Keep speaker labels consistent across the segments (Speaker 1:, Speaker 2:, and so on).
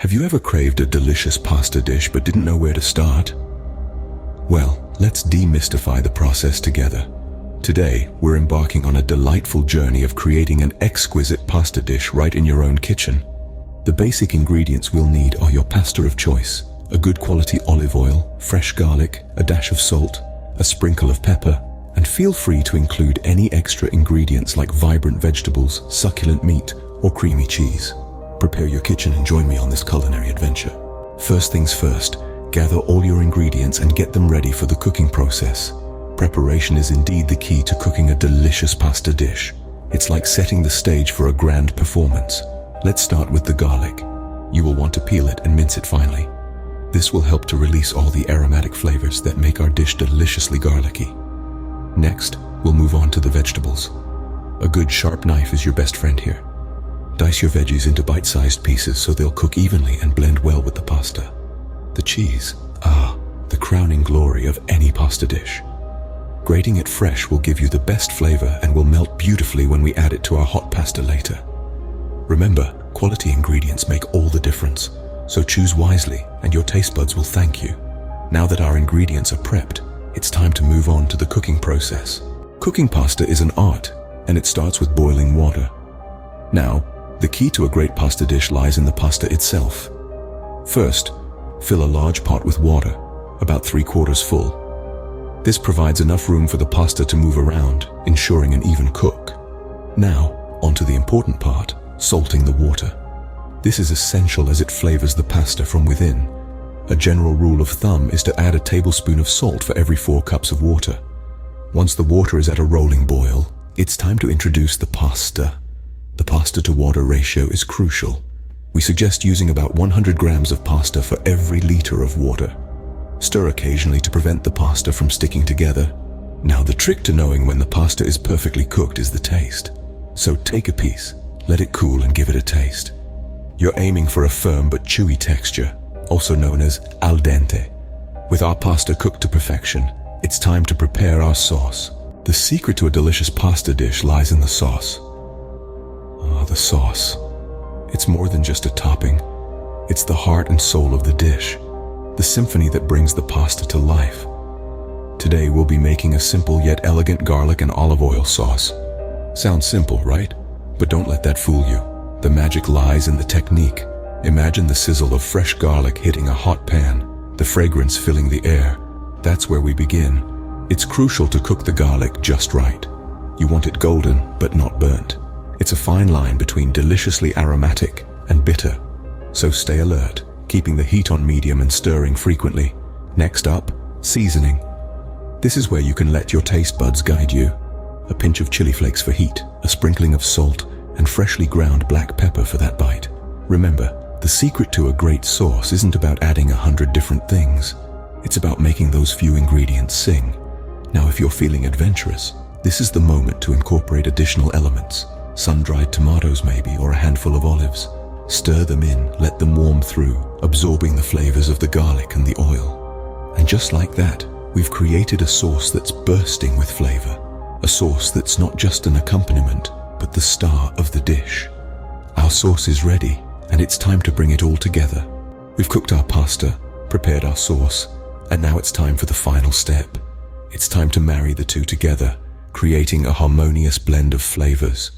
Speaker 1: Have you ever craved a delicious pasta dish but didn't know where to start? Well, let's demystify the process together. Today, we're embarking on a delightful journey of creating an exquisite pasta dish right in your own kitchen. The basic ingredients we'll need are your pasta of choice, a good quality olive oil, fresh garlic, a dash of salt, a sprinkle of pepper, and feel free to include any extra ingredients like vibrant vegetables, succulent meat, or creamy cheese. Prepare your kitchen and join me on this culinary adventure. First things first, gather all your ingredients and get them ready for the cooking process. Preparation is indeed the key to cooking a delicious pasta dish. It's like setting the stage for a grand performance. Let's start with the garlic. You will want to peel it and mince it finely. This will help to release all the aromatic flavors that make our dish deliciously garlicky. Next, we'll move on to the vegetables. A good sharp knife is your best friend here. Dice your veggies into bite-sized pieces so they'll cook evenly and blend well with the pasta. The cheese, the crowning glory of any pasta dish. Grating it fresh will give you the best flavor and will melt beautifully when we add it to our hot pasta later. Remember, quality ingredients make all the difference, so choose wisely and your taste buds will thank you. Now that our ingredients are prepped, it's time to move on to the cooking process. Cooking pasta is an art, and it starts with boiling water. Now, the key to a great pasta dish lies in the pasta itself. First, fill a large pot with water, about 3/4 full. This provides enough room for the pasta to move around, ensuring an even cook. Now, onto the important part, salting the water. This is essential as it flavors the pasta from within. A general rule of thumb is to add a tablespoon of salt for every 4 cups of water. Once the water is at a rolling boil, it's time to introduce the pasta. The pasta to water ratio is crucial. We suggest using about 100 grams of pasta for every liter of water. Stir occasionally to prevent the pasta from sticking together. Now the trick to knowing when the pasta is perfectly cooked is the taste. So take a piece, let it cool and give it a taste. You're aiming for a firm but chewy texture, also known as al dente. With our pasta cooked to perfection, it's time to prepare our sauce. The secret to a delicious pasta dish lies in the sauce. The sauce. It's more than just a topping. It's the heart and soul of the dish, the symphony that brings the pasta to life. Today we'll be making a simple yet elegant garlic and olive oil sauce. Sounds simple, right? But don't let that fool you. The magic lies in the technique. Imagine the sizzle of fresh garlic hitting a hot pan, the fragrance filling the air. That's where we begin. It's crucial to cook the garlic just right. You want it golden, but not burnt. It's a fine line between deliciously aromatic and bitter. So stay alert, keeping the heat on medium and stirring frequently. Next up, seasoning. This is where you can let your taste buds guide you. A pinch of chili flakes for heat, a sprinkling of salt, and freshly ground black pepper for that bite. Remember, the secret to a great sauce isn't about adding 100 different things. It's about making those few ingredients sing. Now, if you're feeling adventurous, this is the moment to incorporate additional elements. Sun-dried tomatoes maybe, or a handful of olives. Stir them in, let them warm through, absorbing the flavors of the garlic and the oil. And just like that, we've created a sauce that's bursting with flavor. A sauce that's not just an accompaniment, but the star of the dish. Our sauce is ready, and it's time to bring it all together. We've cooked our pasta, prepared our sauce, and now it's time for the final step. It's time to marry the two together, creating a harmonious blend of flavors.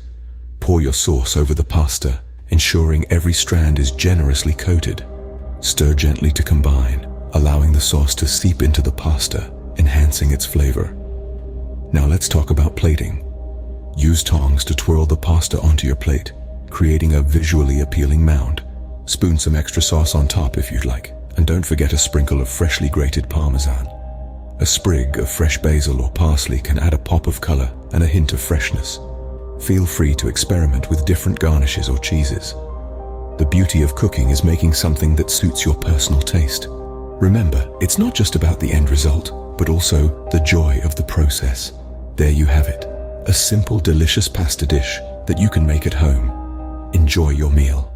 Speaker 1: Pour your sauce over the pasta, ensuring every strand is generously coated. Stir gently to combine, allowing the sauce to seep into the pasta, enhancing its flavor. Now let's talk about plating. Use tongs to twirl the pasta onto your plate, creating a visually appealing mound. Spoon some extra sauce on top if you'd like, and don't forget a sprinkle of freshly grated parmesan. A sprig of fresh basil or parsley can add a pop of color and a hint of freshness. Feel free to experiment with different garnishes or cheeses. The beauty of cooking is making something that suits your personal taste. Remember, it's not just about the end result, but also the joy of the process. There you have it, a simple, delicious pasta dish that you can make at home. Enjoy your meal.